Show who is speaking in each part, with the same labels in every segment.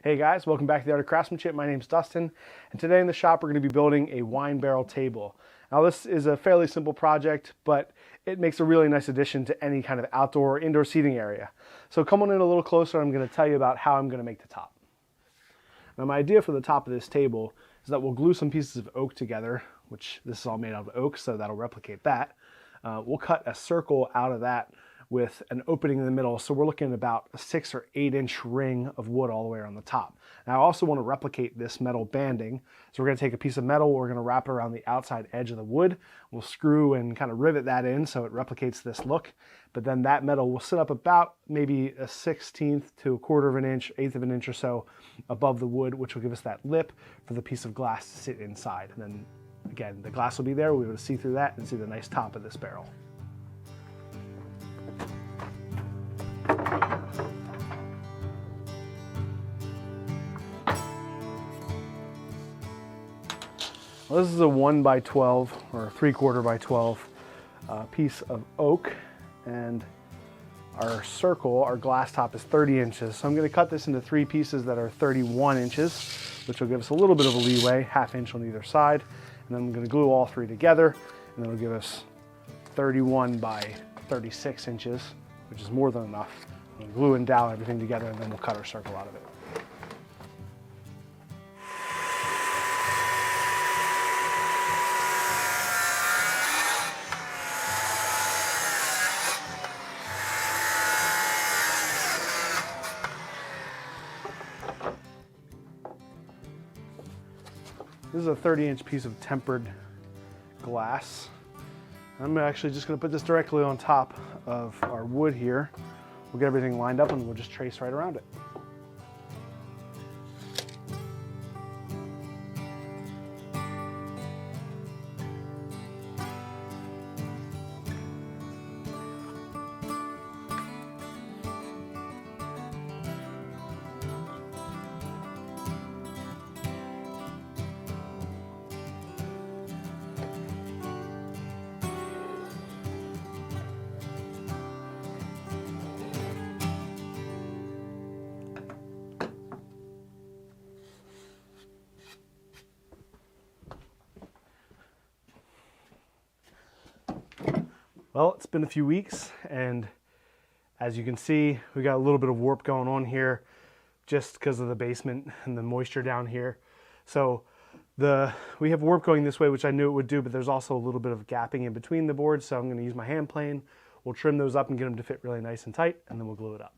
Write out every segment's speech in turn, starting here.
Speaker 1: Hey guys, welcome back to The Art of Craftsmanship. My name's Dustin, and today in the shop we're going to be building a wine barrel table. Now this is a fairly simple project, but it makes a really nice addition to any kind of outdoor or indoor seating area. So come on in a little closer, I'm going to tell you about how I'm going to make the top. Now my idea for the top of this table is that we'll glue some pieces of oak together, which this is all made out of oak, so that'll replicate that. We'll cut a circle out of that with an opening in the middle, so we're looking at about a 6 or 8 inch ring of wood all the way around the top. Now I also want to replicate this metal banding, so we're going to take a piece of metal, we're going to wrap it around the outside edge of the wood, we'll screw and kind of rivet that in so it replicates this look, but then that metal will sit up about maybe a 1/16 to 1/4 of an inch, 1/8 of an inch or so above the wood, which will give us that lip for the piece of glass to sit inside. And then again, the glass will be there, we'll be able to see through that and see the nice top of this barrel. Well, this is a 1 by 12 or 3/4 by 12 piece of oak, and our circle, our glass top, is 30 inches. So I'm going to cut this into 3 pieces that are 31 inches, which will give us a little bit of a leeway, 1/2 inch on either side. And then I'm going to glue all 3 together, and that'll give us 31 by 36 inches, which is more than enough. We'll glue and dowel everything together, and then we'll cut our circle out of it. This is a 30-inch piece of tempered glass. I'm actually just going to put this directly on top of our wood here. We'll get everything lined up and we'll just trace right around it. Well, it's been a few weeks, and as you can see, we got a little bit of warp going on here just because of the basement and the moisture down here. So we have warp going this way, which I knew it would do, but there's also a little bit of gapping in between the boards, so I'm going to use my hand plane. We'll trim those up and get them to fit really nice and tight, and then we'll glue it up.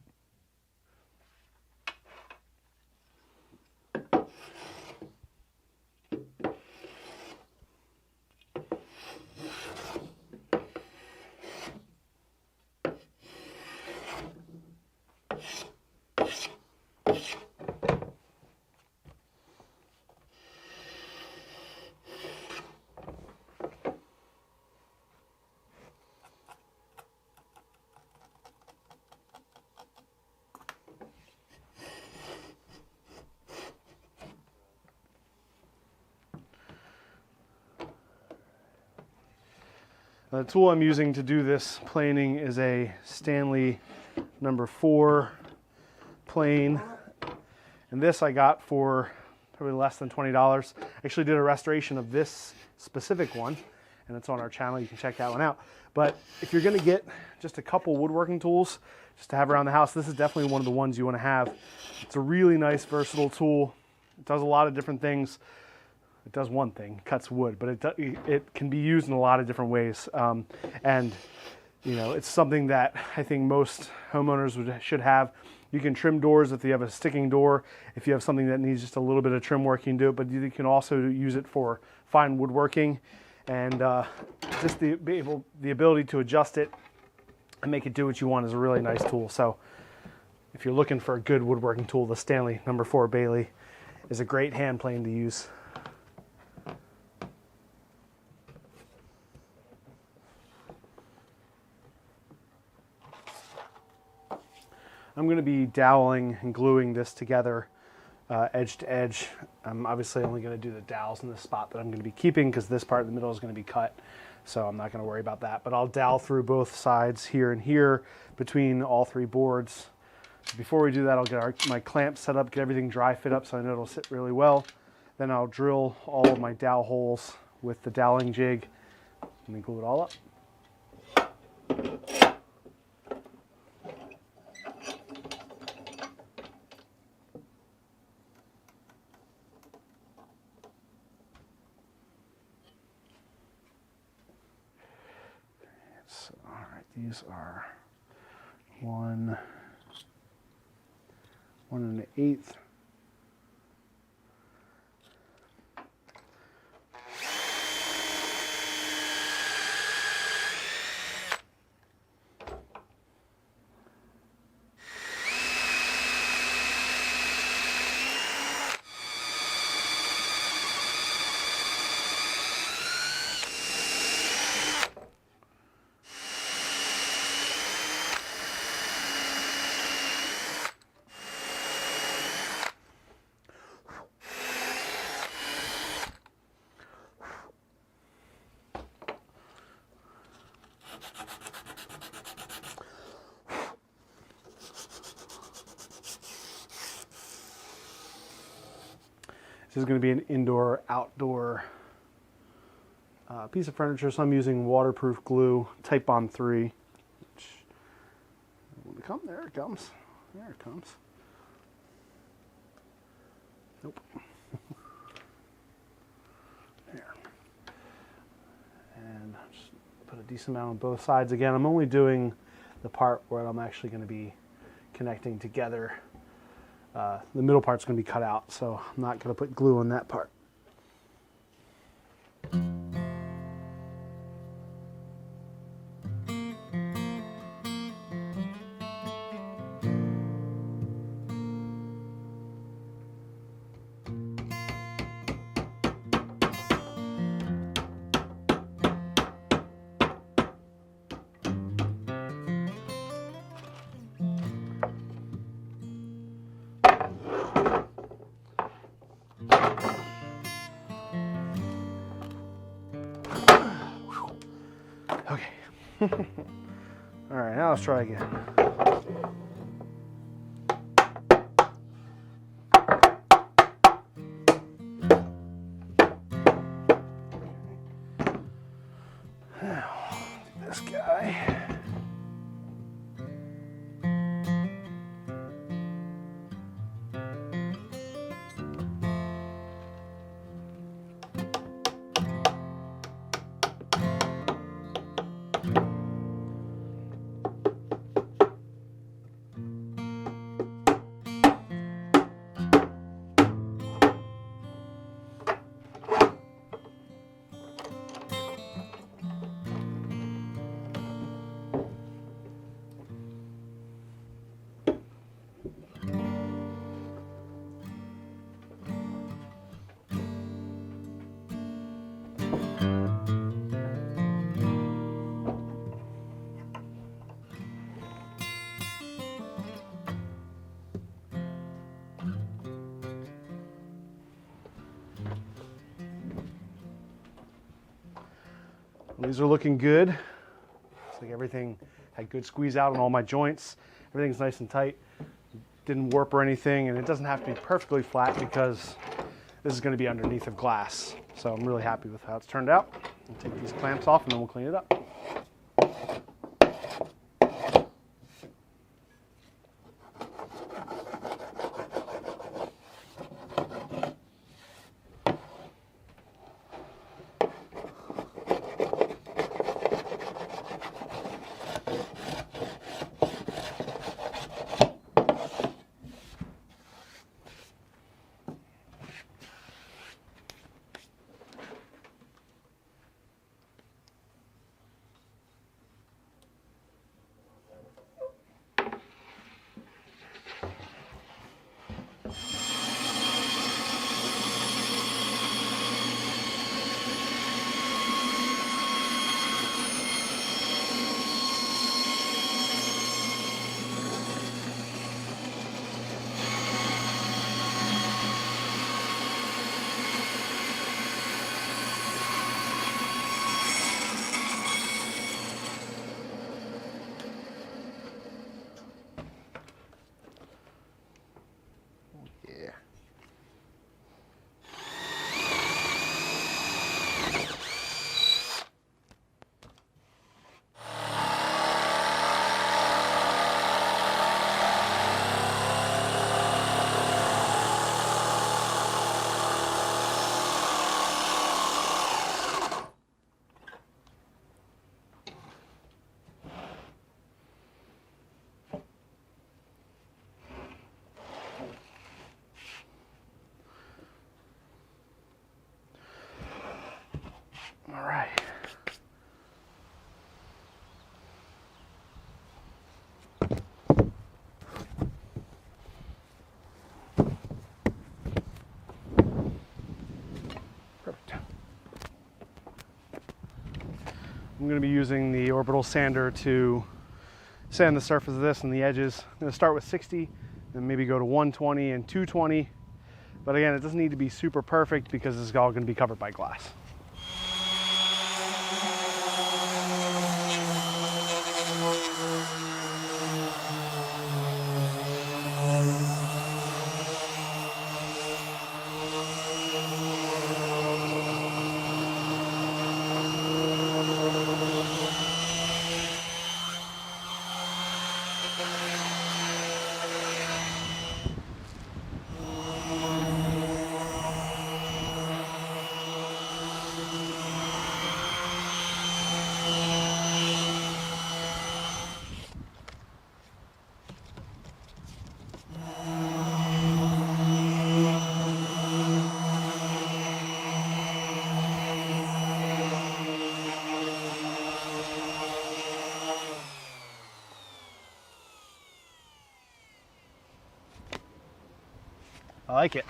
Speaker 1: The tool I'm using to do this planing is a Stanley number 4 plane, and this I got for probably less than $20. I actually did a restoration of this specific one, and it's on our channel. You can check that one out. But if you're going to get just a couple woodworking tools just to have around the house, this is definitely one of the ones you want to have. It's a really nice, versatile tool. It does a lot of different things. It does one thing, cuts wood, but it can be used in a lot of different ways. And you know, it's something that I think most homeowners should have. You can trim doors if you have a sticking door. If you have something that needs just a little bit of trim work, you can do it, but you can also use it for fine woodworking. And just the ability to adjust it and make it do what you want is a really nice tool. So if you're looking for a good woodworking tool, the Stanley number 4 Bailey is a great hand plane to use. I'm going to be doweling and gluing this together edge to edge. I'm obviously only going to do the dowels in the spot that I'm going to be keeping because this part in the middle is going to be cut, so I'm not going to worry about that. But I'll dowel through both sides here and here between all 3 boards Before we do that, I'll get my clamp set up, get everything dry fit up so I know it'll sit really well. Then I'll drill all of my dowel holes with the doweling jig and then glue it all up. So, all right, these are 1 1/8. This is going to be an indoor-outdoor piece of furniture, so I'm using waterproof glue, Type Bond 3. Which, there it comes. There it comes. Nope. There. And just put a decent amount on both sides. Again, I'm only doing the part where I'm actually going to be connecting together. The middle part's going to be cut out, so I'm not going to put glue on that part. Okay. All right, now let's try again. Now, this guy. These are looking good. Looks like everything had good squeeze out on all my joints. Everything's nice and tight. Didn't warp or anything, and it doesn't have to be perfectly flat because this is going to be underneath of glass. So I'm really happy with how it's turned out. I'll take these clamps off and then we'll clean it up. I'm going to be using the orbital sander to sand the surface of this and the edges. I'm going to start with 60, then maybe go to 120 and 220. But again, it doesn't need to be super perfect because this is all going to be covered by glass. I like it.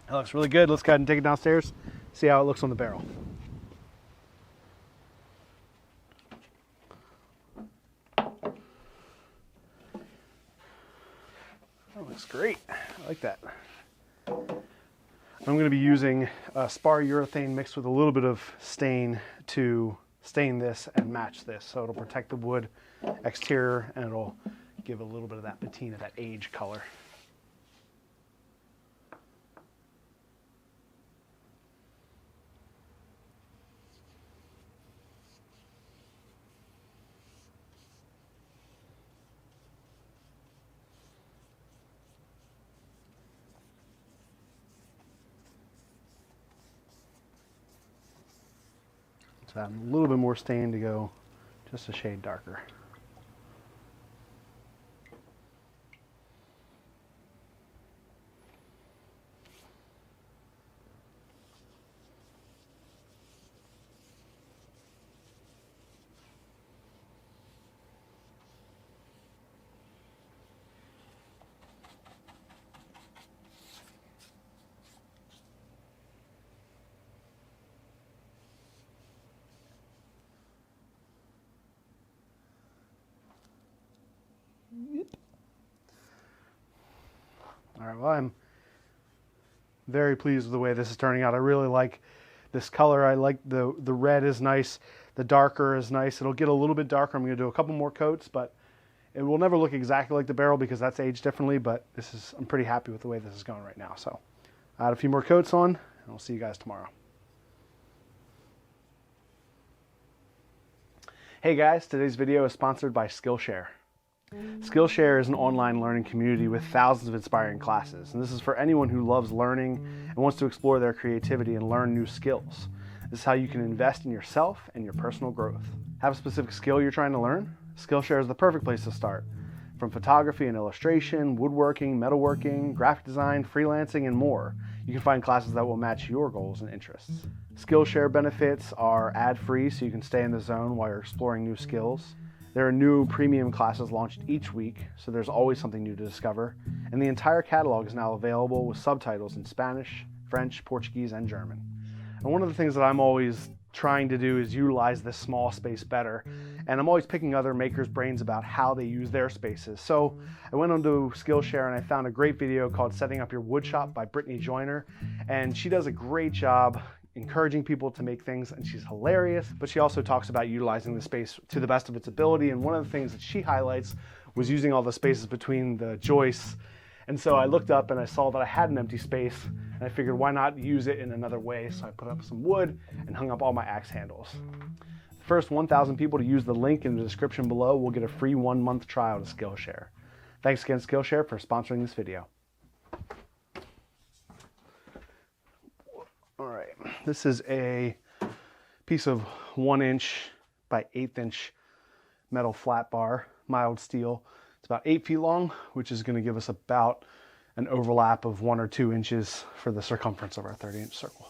Speaker 1: It looks really good. Let's go ahead and take it downstairs, see how it looks on the barrel. That looks great. I like that. I'm going to be using spar urethane mixed with a little bit of stain to stain this and match this. So it'll protect the wood exterior and it'll give a little bit of that patina, that age color. So add a little bit more stain to go just a shade darker. All right, well, I'm very pleased with the way this is turning out. I really like this color. I like the red is nice. The darker is nice. It'll get a little bit darker. I'm going to do a couple more coats, but it will never look exactly like the barrel because that's aged differently, but I'm pretty happy with the way this is going right now. So I add a few more coats on, and I'll see you guys tomorrow. Hey guys, today's video is sponsored by Skillshare. Skillshare is an online learning community with thousands of inspiring classes, and this is for anyone who loves learning and wants to explore their creativity and learn new skills. This is how you can invest in yourself and your personal growth. Have a specific skill you're trying to learn? Skillshare is the perfect place to start. From photography and illustration, woodworking, metalworking, graphic design, freelancing, and more, you can find classes that will match your goals and interests. Skillshare benefits are ad-free, so you can stay in the zone while you're exploring new skills. There are new premium classes launched each week, so there's always something new to discover. And the entire catalog is now available with subtitles in Spanish, French, Portuguese, and German. And one of the things that I'm always trying to do is utilize this small space better. And I'm always picking other makers' brains about how they use their spaces. So I went onto Skillshare and I found a great video called Setting Up Your Wood Shop by Brittany Joyner. And she does a great job encouraging people to make things, and she's hilarious, but she also talks about utilizing the space to the best of its ability. And one of the things that she highlights was using all the spaces between the joists. And so I looked up and I saw that I had an empty space, and I figured why not use it in another way. So I put up some wood and hung up all my axe handles. The first 1,000 people to use the link in the description below will get a free 1-month trial to Skillshare. Thanks again, Skillshare, for sponsoring this video. All right, this is a piece of 1-inch by 1/8-inch metal flat bar, mild steel. It's about 8 feet long, which is going to give us about an overlap of 1 or 2 inches for the circumference of our 30-inch circle.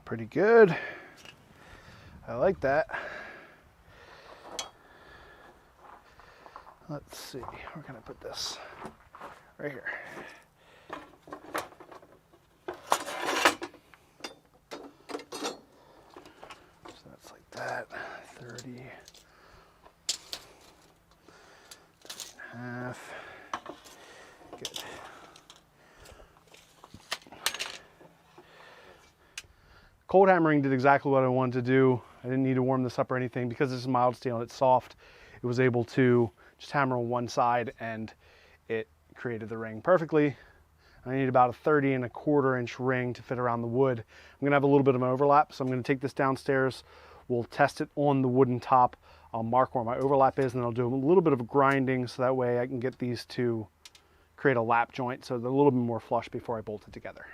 Speaker 1: Pretty good. I like that. Let's see, we're gonna put this right here. So that's like that, 30 and a half. Good. Cold hammering did exactly what I wanted to do. I didn't need to warm this up or anything because this is mild steel and it's soft. It was able to just hammer on one side and it created the ring perfectly. I need about a 30¼ inch ring to fit around the wood. I'm gonna have a little bit of an overlap, so I'm gonna take this downstairs. We'll test it on the wooden top. I'll mark where my overlap is and then I'll do a little bit of grinding so that way I can get these to create a lap joint so they're a little bit more flush before I bolt it together.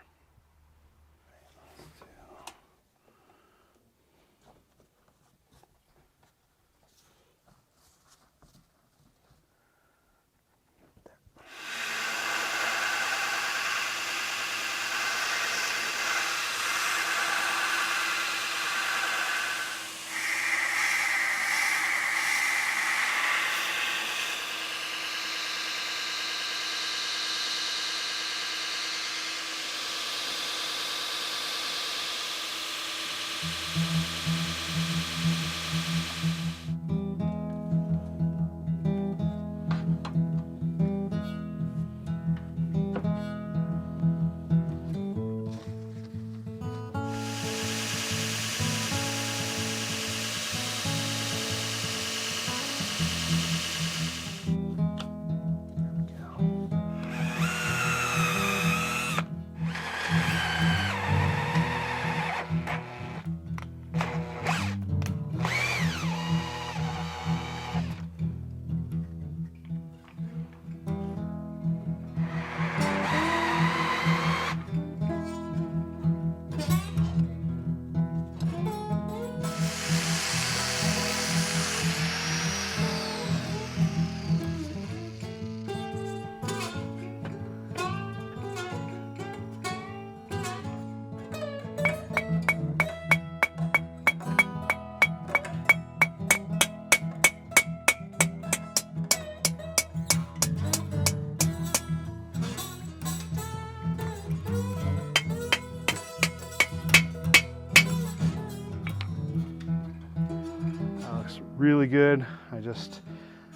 Speaker 1: Really good. The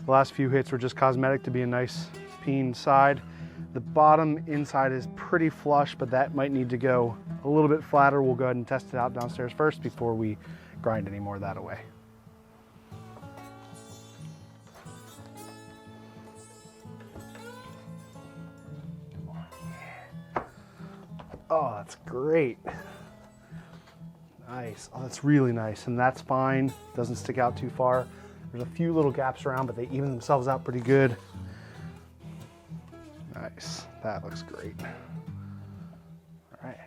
Speaker 1: last few hits were just cosmetic to be a nice peen side. The bottom inside is pretty flush, but that might need to go a little bit flatter. We'll go ahead and test it out downstairs first before we grind any more of that away. Oh, that's great. Nice. Oh, that's really nice. And that's fine. Doesn't stick out too far. There's a few little gaps around, but they even themselves out pretty good. Nice. That looks great. All right.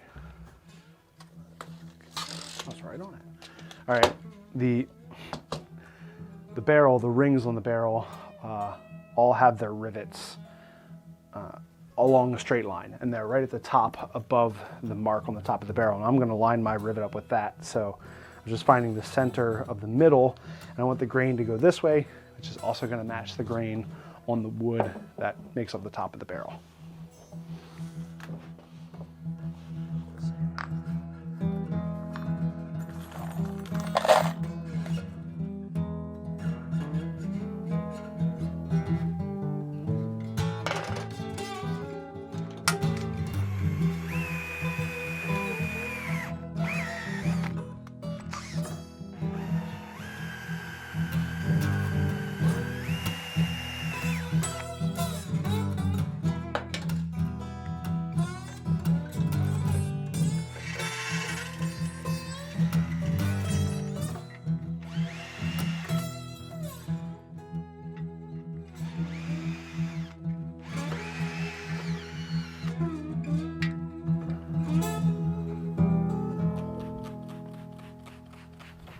Speaker 1: That's right on it. All right. The barrel, the rings on the barrel, all have their rivets along a straight line, and they're right at the top above the mark on the top of the barrel. And I'm going to line my rivet up with that. So I'm just finding the center of the middle, and I want the grain to go this way, which is also going to match the grain on the wood that makes up the top of the barrel.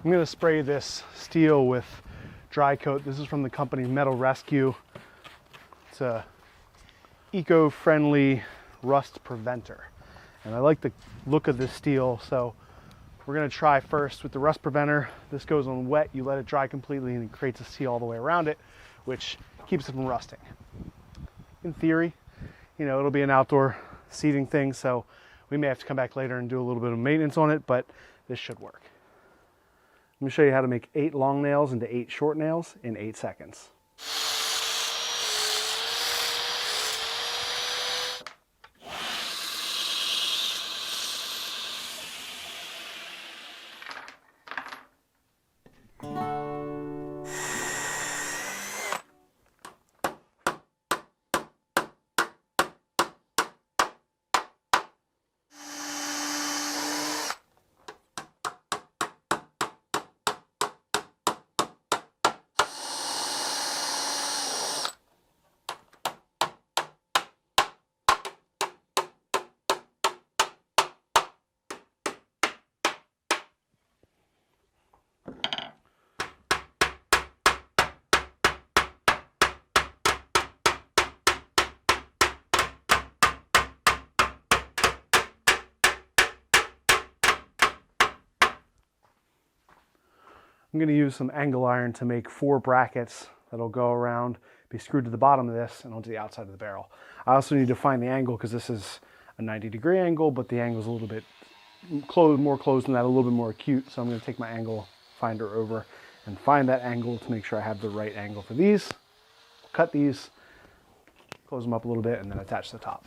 Speaker 1: I'm going to spray this steel with dry coat. This is from the company Metal Rescue. It's a eco-friendly rust preventer. And I like the look of this steel, so We're going to try first with the rust preventer. This goes on wet, you let it dry completely and it creates a seal all the way around it, which keeps it from rusting. In theory, you know, it'll be an outdoor seating thing, so we may have to come back later and do a little bit of maintenance on it, but this should work. Let me show you how to make 8 long nails into 8 short nails in 8 seconds. I'm going to use some angle iron to make 4 brackets that'll go around, be screwed to the bottom of this and onto the outside of the barrel. I also need to find the angle because this is a 90-degree angle, but the angle is a little bit more closed than that, a little bit more acute. So I'm going to take my angle finder over and find that angle to make sure I have the right angle for these. Cut these, close them up a little bit, and then attach the top.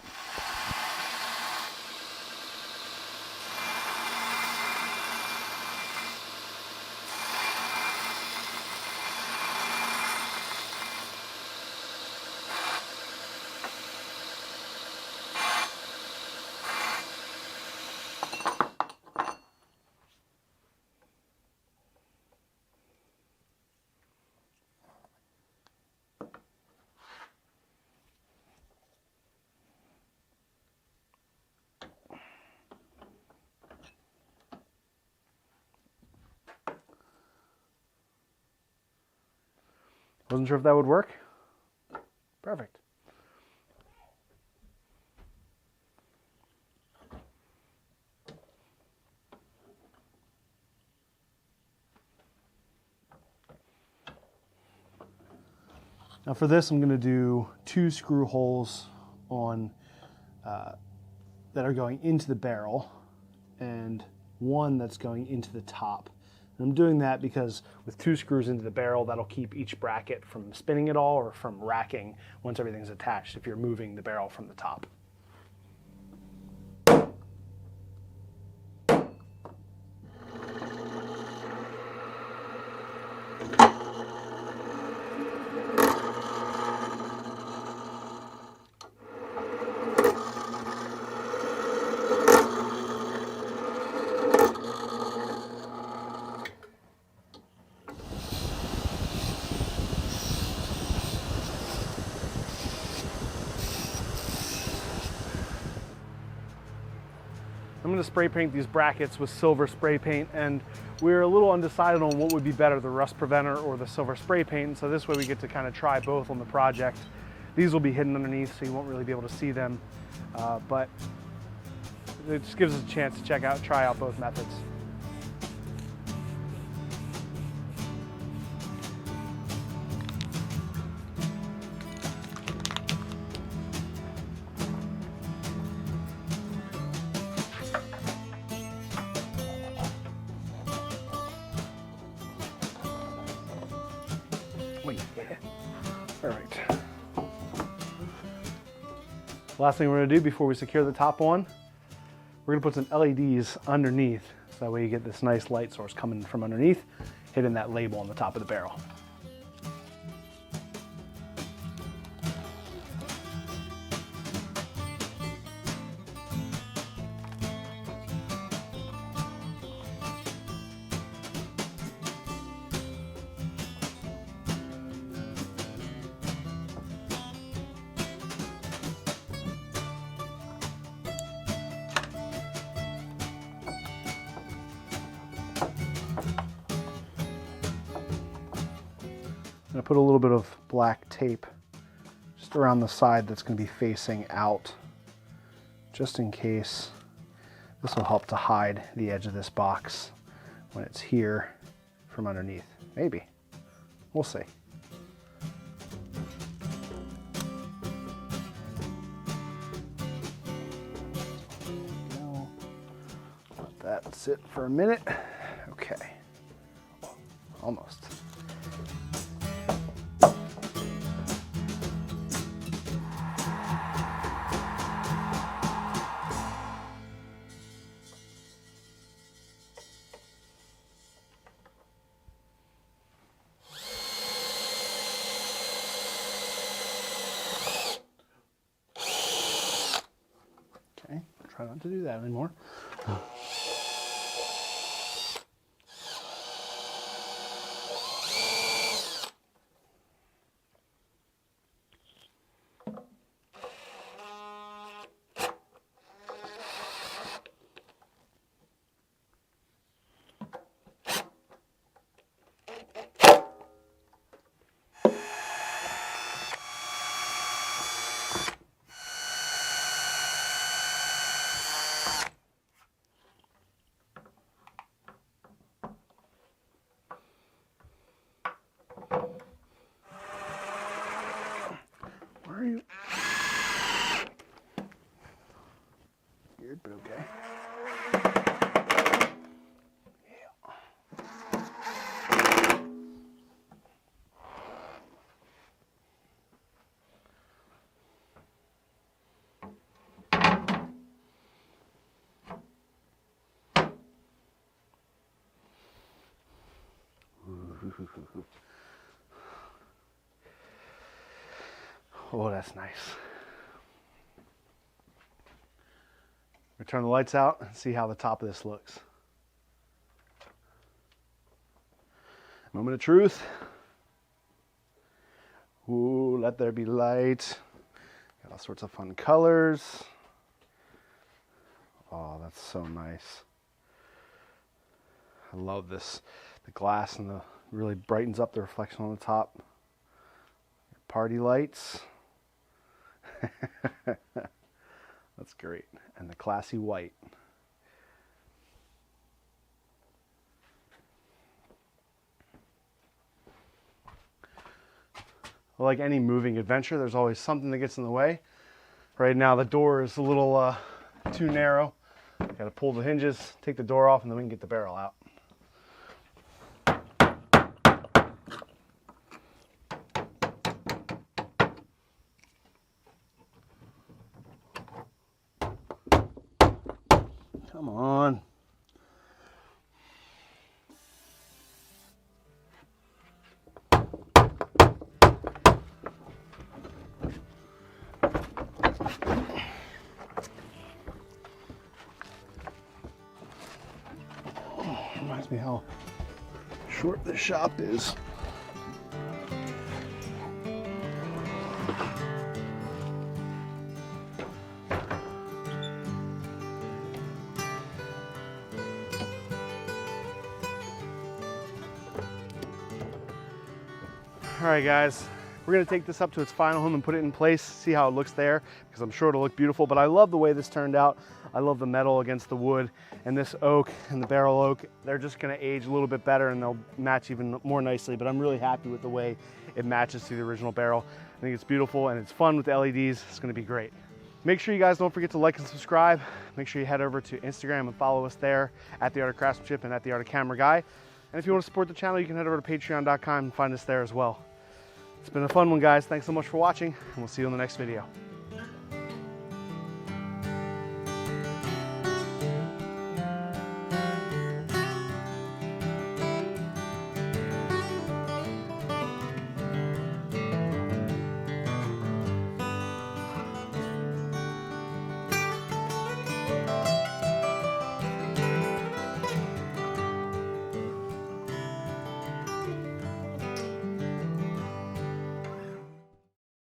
Speaker 1: Wasn't sure if that would work. Perfect. Now for this, I'm going to do 2 screw holes on that are going into the barrel and 1 that's going into the top. And I'm doing that because with 2 screws into the barrel, that'll keep each bracket from spinning at all or from racking once everything's attached if you're moving the barrel from the top. I'm going to spray paint these brackets with silver spray paint, and we're a little undecided on what would be better, the rust preventer or the silver spray paint, so this way we get to kind of try both on the project. These will be hidden underneath, so you won't really be able to see them, but it just gives us a chance to try out both methods. Perfect. Last thing we're going to do before we secure the top on, we're going to put some LEDs underneath, so that way you get this nice light source coming from underneath, hitting that label on the top of the barrel. I'm going to put a little bit of black tape just around the side that's going to be facing out, just in case This will help to hide the edge of this box when it's here from underneath. Maybe. We'll see. Let that sit for a minute. Okay. Almost. Okay, try not to do that anymore. Where are you? Weird, but okay. Oh, that's nice. We turn the lights out and see how the top of this looks. Moment of truth. Ooh, let there be light. Got all sorts of fun colors. Oh, that's so nice. I love this. The glass and the really brightens up the reflection on the top. Party lights. That's great. And the classy white. Like any moving adventure, there's always something that gets in the way. Right now the door is a little too narrow. Got to pull the hinges, take the door off, and then we can get the barrel out. Come on. Reminds me how short the shop is. All right, guys, we're gonna take this up to its final home and put it in place, see how it looks there, because I'm sure it'll look beautiful, but I love the way this turned out. I love the metal against the wood, and this oak and the barrel oak, they're just gonna age a little bit better and they'll match even more nicely, but I'm really happy with the way it matches to the original barrel. I think it's beautiful and it's fun with the LEDs. It's gonna be great. Make sure you guys don't forget to like and subscribe. Make sure you head over to Instagram and follow us there at The Art of Craftsmanship and at The Art of Camera Guy. And if you want to support the channel, you can head over to patreon.com and find us there as well. It's been a fun one, guys. Thanks so much for watching, and we'll see you in the next video.